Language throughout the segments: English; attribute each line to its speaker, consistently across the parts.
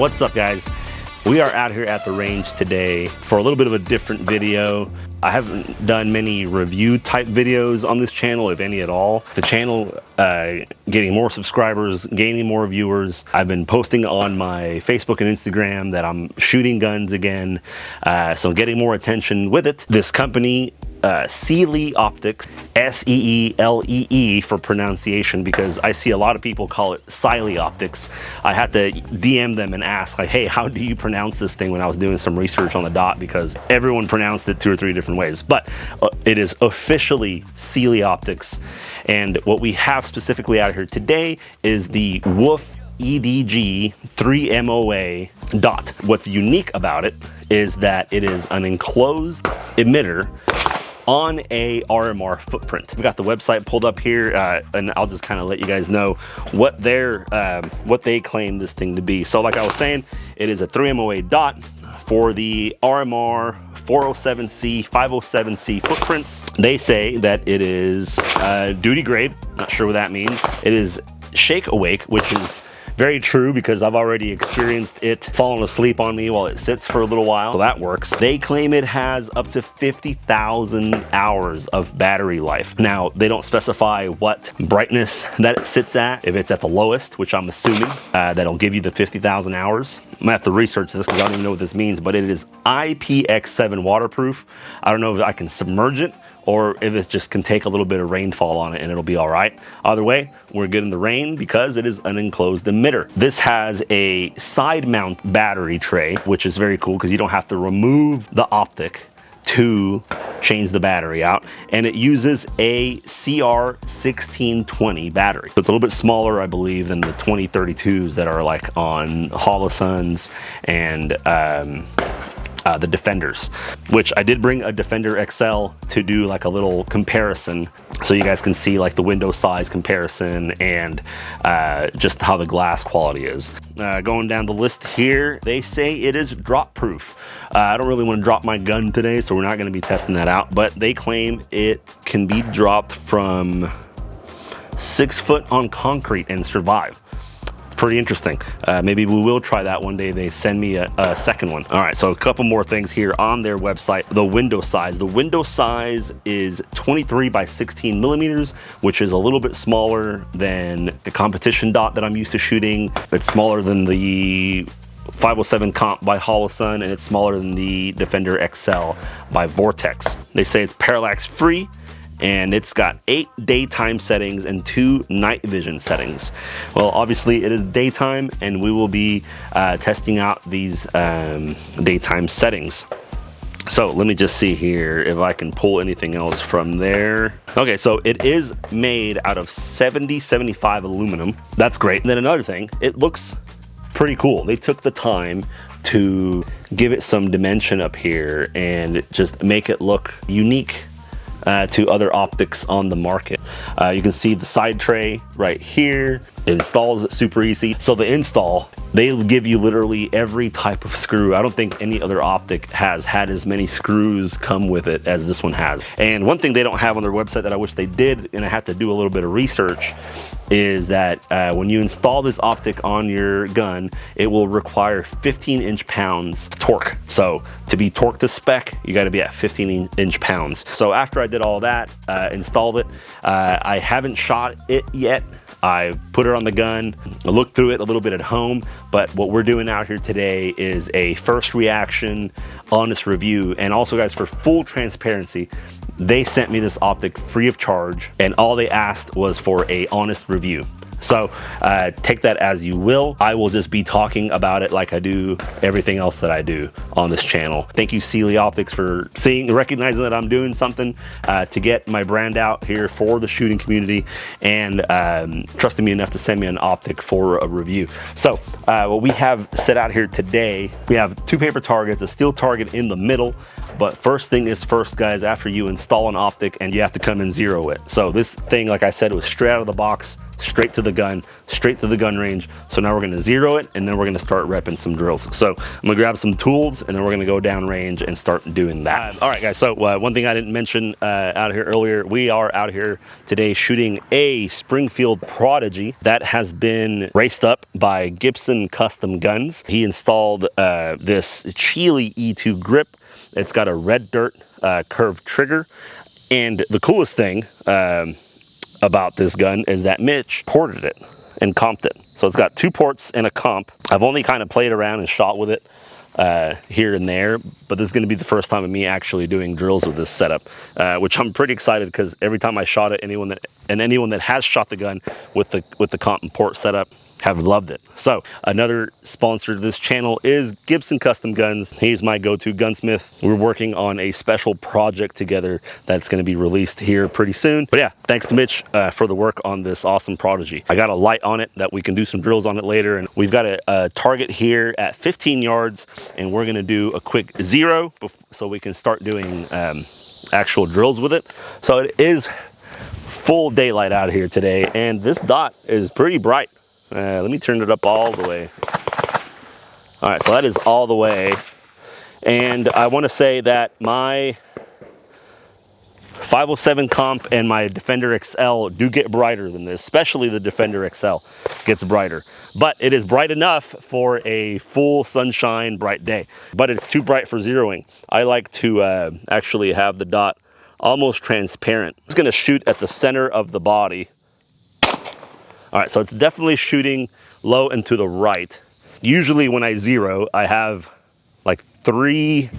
Speaker 1: What's up, guys? We are out here at the range today for a little bit of a different video. I haven't done many review type videos on this channel, if any at all. The channel getting more subscribers, gaining more viewers. I've been posting on my Facebook and Instagram that I'm shooting guns again, so getting more attention with it. This company, Cyelee Optics, S-E-E-L-E-E for pronunciation, because I see a lot of people call it Cyelee Optics. I had to DM them and ask, like, hey, how do you pronounce this thing, when I was doing some research on the dot, because everyone pronounced it 2 or 3 different ways. But it is officially Cyelee Optics, and what we have specifically out here today is the Wolf EDG 3 MOA dot. What's unique about it is that it is an enclosed emitter on a RMR footprint. We've got the website pulled up here, and I'll just kind of let you guys know what they claim this thing to be. So like I was saying, it is a 3 MOA dot for the RMR 407C, 507C footprints. They say that it is duty grade. Not sure what that means. It is shake awake, which is very true, because I've already experienced it falling asleep on me while it sits for a little while. So that works. They claim it has up to 50,000 hours of battery life. Now, they don't specify what brightness that it sits at. If it's at the lowest, which I'm assuming, that'll give you the 50,000 hours. I'm gonna have to research this because I don't even know what this means, but it is IPX7 waterproof. I don't know if I can submerge it or if it just can take a little bit of rainfall on it and it'll be all right. Either way, we're good in the rain because it is an enclosed emitter. This has a side mount battery tray, which is very cool because you don't have to remove the optic to change the battery out, and it uses a CR1620 battery. So it's a little bit smaller, I believe, than the 2032s that are like on Holosuns and the Defenders, which I did bring a Defender XL to do like a little comparison so you guys can see like the window size comparison and just how the glass quality is. Going down the list here, they say it is drop proof. I don't really want to drop my gun today, so we're not going to be testing that out, but they claim it can be dropped from 6 foot on concrete and survive. Pretty interesting. Maybe we will try that one day. They send me a second one. All right, so a couple more things here on their website. The window size. The window size is 23 by 16 millimeters, which is a little bit smaller than the competition dot that I'm used to shooting. It's smaller than the 507 comp by Holosun, and it's smaller than the Defender XL by Vortex. They say it's parallax free, and it's got 8 daytime settings and 2 night vision settings. Well, obviously it is daytime, and we will be testing out these daytime settings. So let me just see here if I can pull anything else from there. Okay, so it is made out of 70-75 aluminum. That's great. And then another thing, it looks pretty cool. They took the time to give it some dimension up here and just make it look unique to other optics on the market. You can see the side tray right here. It installs super easy. So the install, they'll give you literally every type of screw. I don't think any other optic has had as many screws come with it as this one has. And one thing they don't have on their website that I wish they did, and I had to do a little bit of research, is that when you install this optic on your gun, it will require 15 inch-pounds torque. So to be torque to spec, you gotta be at 15 inch-pounds. So after I did all that, installed it, I haven't shot it yet. I put it on the gun, I looked through it a little bit at home, but what we're doing out here today is a first reaction, honest review. And also, guys, for full transparency, they sent me this optic free of charge, and all they asked was for a honest review. So take that as you will. I will just be talking about it like I do everything else that I do on this channel. Thank you, Cyelee Optics, for recognizing that I'm doing something to get my brand out here for the shooting community, and trusting me enough to send me an optic for a review. So what we have set out here today, we have 2 paper targets, a steel target in the middle. But first thing is first, guys, after you install an optic, and you have to come and zero it. So this thing, like I said, it was straight out of the box, straight to the gun, straight to the gun range. So now we're gonna zero it, and then we're gonna start repping some drills. So I'm gonna grab some tools, and then we're gonna go down range and start doing that. All right, guys, so one thing I didn't mention out here earlier, we are out here today shooting a Springfield Prodigy that has been raced up by Gibson Custom Guns. He installed this Cyelee E2 grip. It's got a red dirt curved trigger. And the coolest thing about this gun is that Mitch ported it and comped it. So it's got 2 ports and a comp. I've only kind of played around and shot with it here and there, but this is going to be the first time of me actually doing drills with this setup, which I'm pretty excited because every time I shot it, anyone that has shot the gun with the comp and port setup have loved it. So another sponsor to this channel is Gibson Custom Guns. He's my go-to gunsmith. We're working on a special project together that's going to be released here pretty soon. But yeah, thanks to Mitch for the work on this awesome Prodigy. I got a light on it that we can do some drills on it later, and we've got a target here at 15 yards, and we're going to do a quick zero so we can start doing actual drills with it. So it is full daylight out here today, and this dot is pretty bright. Let me turn it up all the way. All right, so that is all the way. And I want to say that my 507 comp and my Defender XL do get brighter than this, especially the Defender XL gets brighter. But it is bright enough for a full sunshine bright day, but it's too bright for zeroing. I like to actually have the dot almost transparent. I'm just gonna shoot at the center of the body. All right, so it's definitely shooting low and to the right. Usually when I zero, I have like 3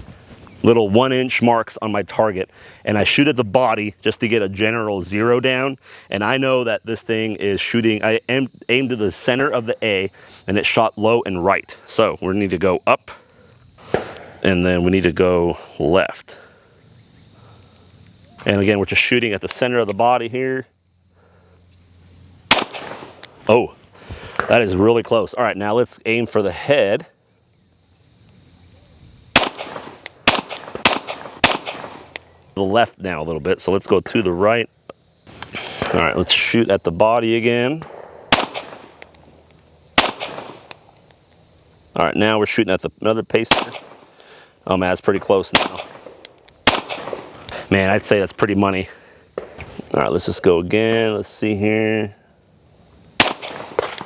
Speaker 1: little 1-inch marks on my target, and I shoot at the body just to get a general zero down. And I know that this thing is shooting, I aim to the center of the A, and it shot low and right. So we need to go up, and then we need to go left. And again, we're just shooting at the center of the body here. Oh, that is really close. All right, now let's aim for the head. The left now a little bit, so let's go to the right. All right, let's shoot at the body again. All right, now we're shooting at another pacer. Oh man, that's pretty close now. Man, I'd say that's pretty money. All right, let's just go again. Let's see here.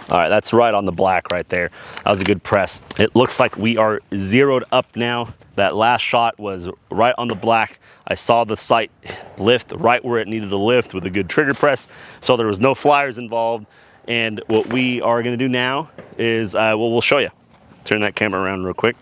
Speaker 1: All right, that's right on the black right there. That was a good press. It looks like we are zeroed up now. That last shot was right on the black. I saw the sight lift right where it needed to lift with a good trigger press. So there was no flyers involved. And what we are gonna do now is, well, we'll show you. Turn that camera around real quick.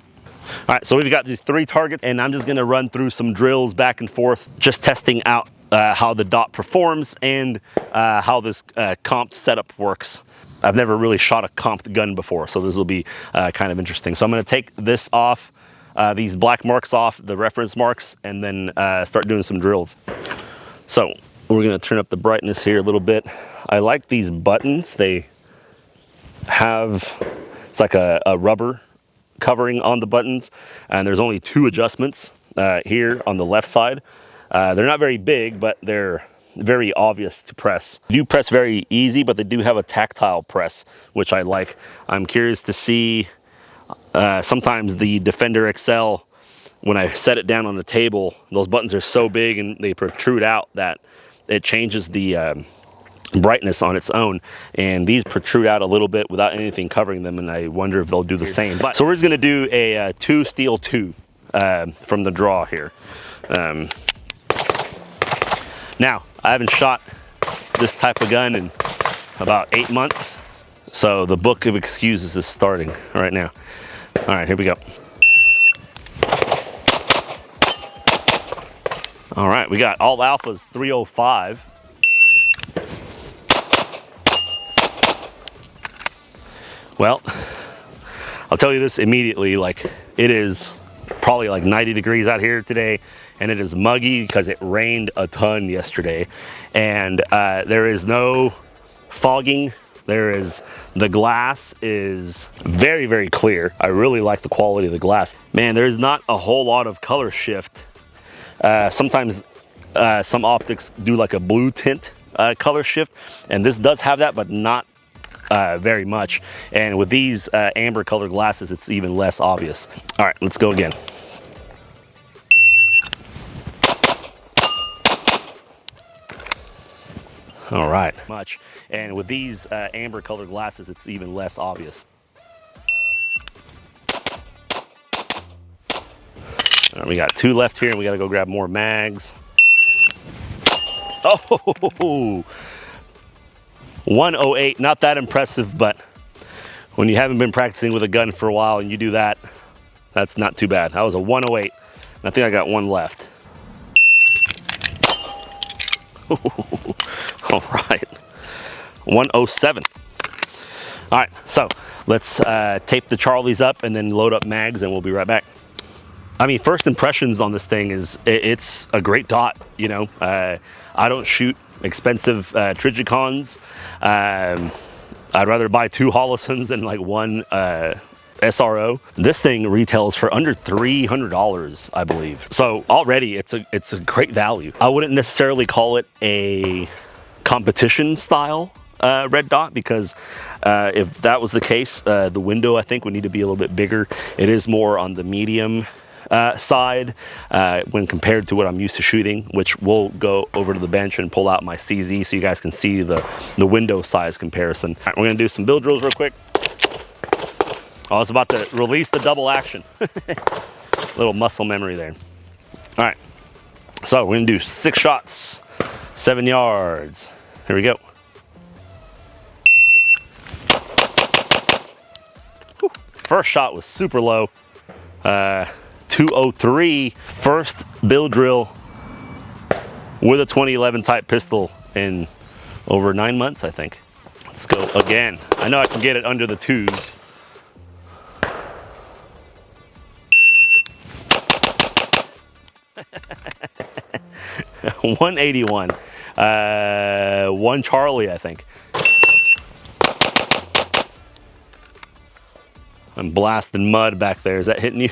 Speaker 1: All right, so we've got these 3 targets, and I'm just gonna run through some drills back and forth, just testing out how the dot performs and how this comp setup works. I've never really shot a comped gun before, so this will be kind of interesting. So I'm gonna take this off, these black marks off, the reference marks, and then start doing some drills. So we're gonna turn up the brightness here a little bit. I like these buttons. They have, it's like a rubber covering on the buttons, and there's only 2 adjustments here on the left side. They're not very big, but they're very obvious to press. They do press very easy, but they do have a tactile press, which I like. I'm curious to see, sometimes the Defender XL, when I set it down on the table, those buttons are so big and they protrude out that it changes the brightness on its own, and these protrude out a little bit without anything covering them, and I wonder if they'll do the same. But so we're just gonna do a 2 steel 2 from the draw here. Now, I haven't shot this type of gun in about 8 months, so the book of excuses is starting right now. All right, here we go. All right, we got all alphas 305. Well, I'll tell you this immediately, like, it is probably like 90 degrees out here today, and it is muggy because it rained a ton yesterday, and there is no fogging. The glass is very, very clear. I really like the quality of the glass. Man, there's not a whole lot of color shift. Sometimes some optics do like a blue tint color shift, and this does have that, but not very much. And with these amber colored glasses, it's even less obvious. All right, let's go again. All right, much. And with these amber colored glasses, it's even less obvious. All right, we got 2 left here, and we got to go grab more mags. Oh, 108, not that impressive, but when you haven't been practicing with a gun for a while and you do that, that's not too bad. That was a 108, and I think I got 1 left. All right, 107. All right, so let's tape the Charlies up and then load up mags, and we'll be right back. I mean, first impressions on this thing is it's a great dot. You know, I don't shoot expensive Trigicons. I'd rather buy 2 Holosons than like 1 SRO. This thing retails for under $300, I believe. So already it's a great value. I wouldn't necessarily call it a competition style red dot, because if that was the case, the window I think would need to be a little bit bigger. It is more on the medium side when compared to what I'm used to shooting, which we'll go over to the bench and pull out my CZ so you guys can see the window size comparison. All right, we're gonna do some build drills real quick. I was about to release the double action. Little muscle memory there. All right, so we're gonna do 6 shots, 7 yards. Here we go. Whew. First shot was super low. 203, first build drill with a 2011 type pistol in over 9 months, I think. Let's go again. I know I can get it under the 2s. $181. 1 Charlie, I think. I'm blasting mud back there. Is that hitting you?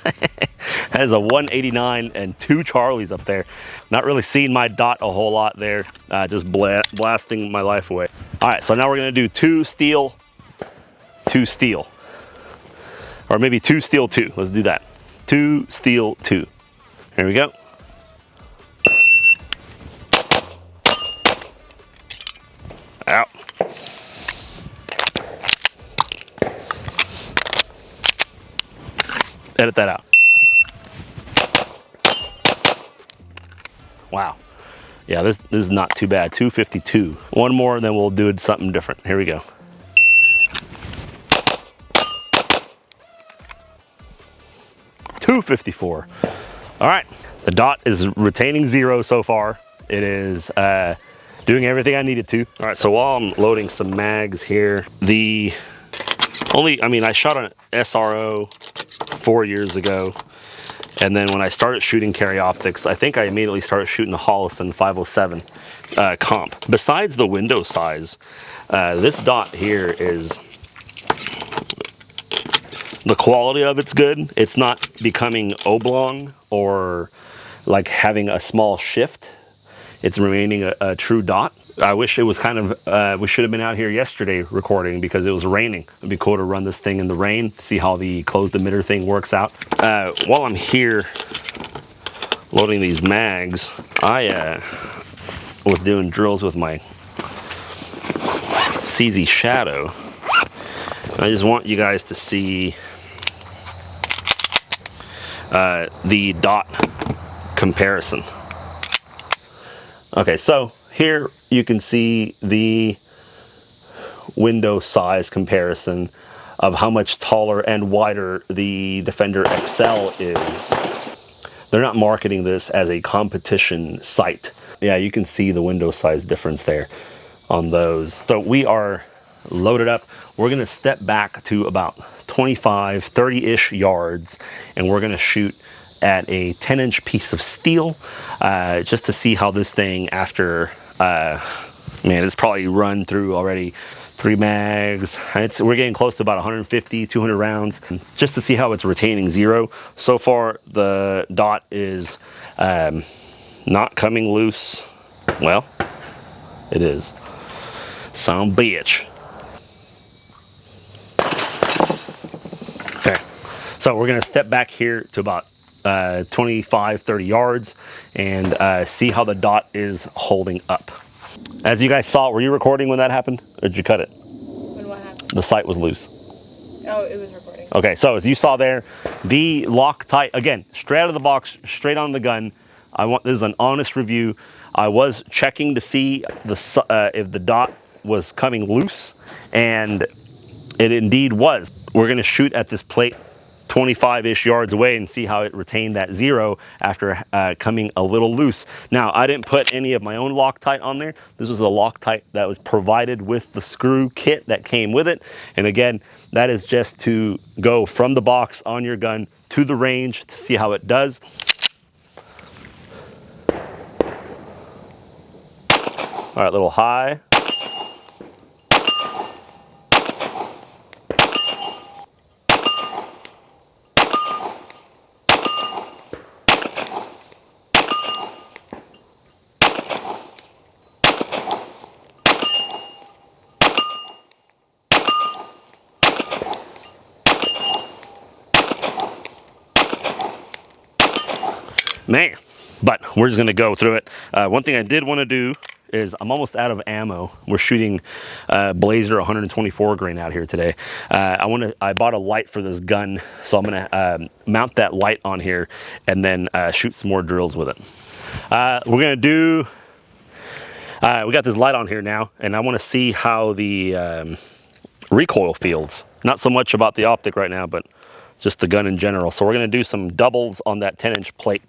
Speaker 1: That is a 189 and 2 Charlies up there. Not really seeing my dot a whole lot there. Just blasting my life away. All right, so now we're gonna do 2 steel, 2 steel. Or maybe 2 steel, 2. Let's do that. 2 steel, 2. Here we go. Out. Edit that out. Wow. Yeah, this is not too bad. 252. 1 more, then we'll do something different. Here we go. $254. All right, the dot is retaining 0 so far. It is doing everything I needed to. All right, so while I'm loading some mags here, I shot an SRO 4 years ago, and then when I started shooting carry optics, I think I immediately started shooting a Holosun 507 comp. Besides the window size, this dot here is, the quality of it's good. It's not becoming oblong or like having a small shift. It's remaining a true dot. I wish it was kind of, we should have been out here yesterday recording because it was raining. It'd be cool to run this thing in the rain, see how the closed emitter thing works out. While I'm here loading these mags, I was doing drills with my CZ Shadow. I just want you guys to see the dot comparison. Okay, so here you can see the window size comparison of how much taller and wider the Defender XL is. They're not marketing this as a competition sight. Yeah, you can see the window size difference there on those. So we are loaded up. We're gonna step back to about 25, 30-ish yards, and we're gonna shoot at a 10-inch piece of steel, just to see how this thing, after, man, it's probably run through already 3 mags. We're getting close to about 150, 200 rounds, just to see how it's retaining 0. So far, the dot is not coming loose. Well, It is. Some bitch. Okay, so we're gonna step back here to about 25, 30 yards and see how the dot is holding up. As you guys saw, were you recording when that happened, or did you cut it?
Speaker 2: When what happened?
Speaker 1: The sight was loose.
Speaker 2: Oh, it was recording.
Speaker 1: Okay, so as you saw there, the Loctite, again, straight out of the box, straight on the gun. This is an honest review. I was checking to see if the dot was coming loose, and it indeed was. We're gonna shoot at this plate 25-ish yards away and see how it retained that 0 after coming a little loose. Now, I didn't put any of my own Loctite on there. This was a Loctite that was provided with the screw kit that came with it. And again, that is just to go from the box on your gun to the range to see how it does. All right, a little high. Man, but we're just gonna go through it. One thing I did want to do is I'm almost out of ammo. We're shooting Blazer 124 grain out here today. I bought a light for this gun, so I'm gonna mount that light on here and then shoot some more drills with it. We're gonna do. We got this light on here now, and I want to see how the recoil feels. Not so much about the optic right now, but just the gun in general. So we're gonna do some doubles on that 10-inch plate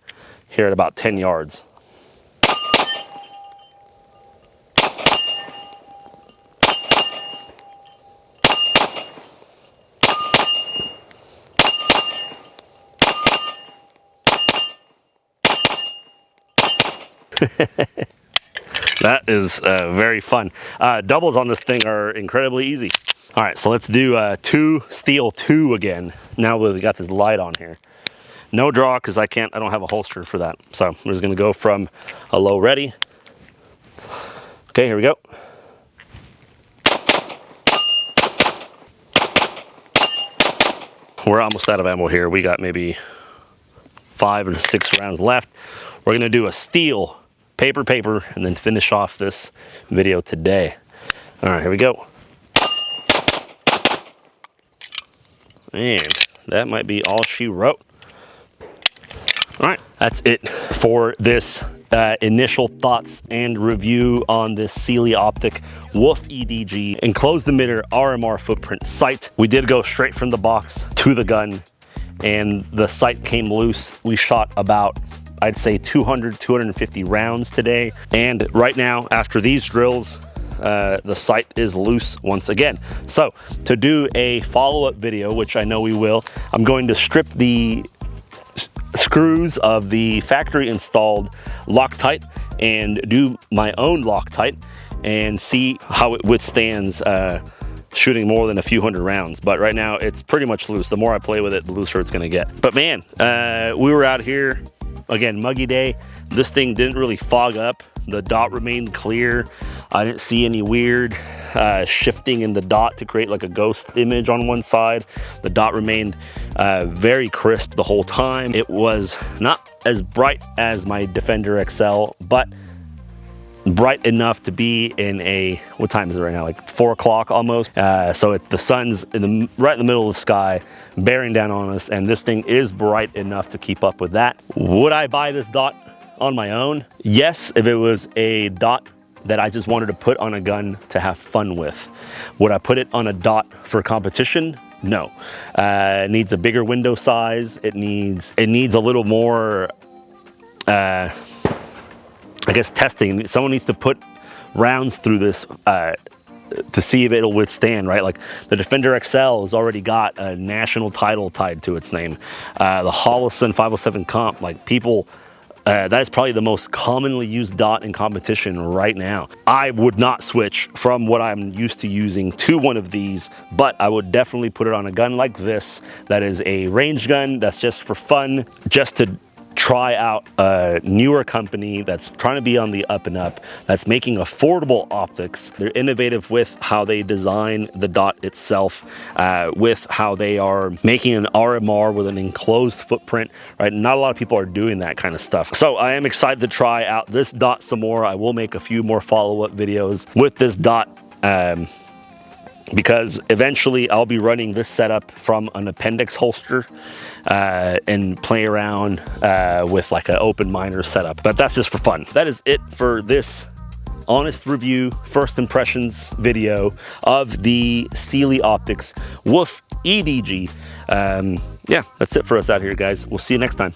Speaker 1: here at about 10 yards. That is very fun. Doubles on this thing are incredibly easy. All right, so let's do steel 2 again. Now we got this light on here. No draw, because I don't have a holster for that. So I'm just gonna go from a low ready. Okay, here we go. We're almost out of ammo here. We got maybe 5 or 6 rounds left. We're gonna do a steel, paper, and then finish off this video today. All right, here we go. And that might be all she wrote. All right, that's it for this initial thoughts and review on this Cyelee Optic Wolf EDG enclosed emitter RMR footprint sight. We did go straight from the box to the gun, and the sight came loose. We shot about, I'd say 200, 250 rounds today. And right now, after these drills, the sight is loose once again. So to do a follow-up video, which I know we will, I'm going to strip the screws of the factory installed Loctite and do my own Loctite and see how it withstands shooting more than a few hundred rounds. But right now it's pretty much loose. The more I play with it, the looser it's gonna get. But man, we were out here, again, muggy day. This thing didn't really fog up. The dot remained clear. I didn't see any weird shifting in the dot to create like a ghost image on one side. The dot remained very crisp the whole time. It was not as bright as my Defender XL, but bright enough to be in a, what time is it right now? Like 4 o'clock almost. So the sun's right in the middle of the sky, bearing down on us, and this thing is bright enough to keep up with that. Would I buy this dot on my own? Yes, if it was a dot that I just wanted to put on a gun to have fun with. Would I put it on a dot for competition? No. It needs a bigger window size. It needs a little more, I guess, testing. Someone needs to put rounds through this to see if it'll withstand, right? Like the Defender XL has already got a national title tied to its name. The Holosun 507 Comp, like people, that is probably the most commonly used dot in competition right now. I would not switch from what I'm used to using to one of these, but I would definitely put it on a gun like this that is a range gun that's just for fun, just to try out a newer company that's trying to be on the up and up, that's making affordable optics. They're innovative with how they design the dot itself, with how they are making an RMR with an enclosed footprint, right? Not a lot of people are doing that kind of stuff. So I am excited to try out this dot some more. I will make a few more follow-up videos with this dot, because eventually I'll be running this setup from an appendix holster and play around with like an open miner setup, but that's just for fun. That is it for this honest review, first impressions video of the Cyelee Optics Wolf EDG. Yeah, that's it for us out here, guys. We'll see you next time.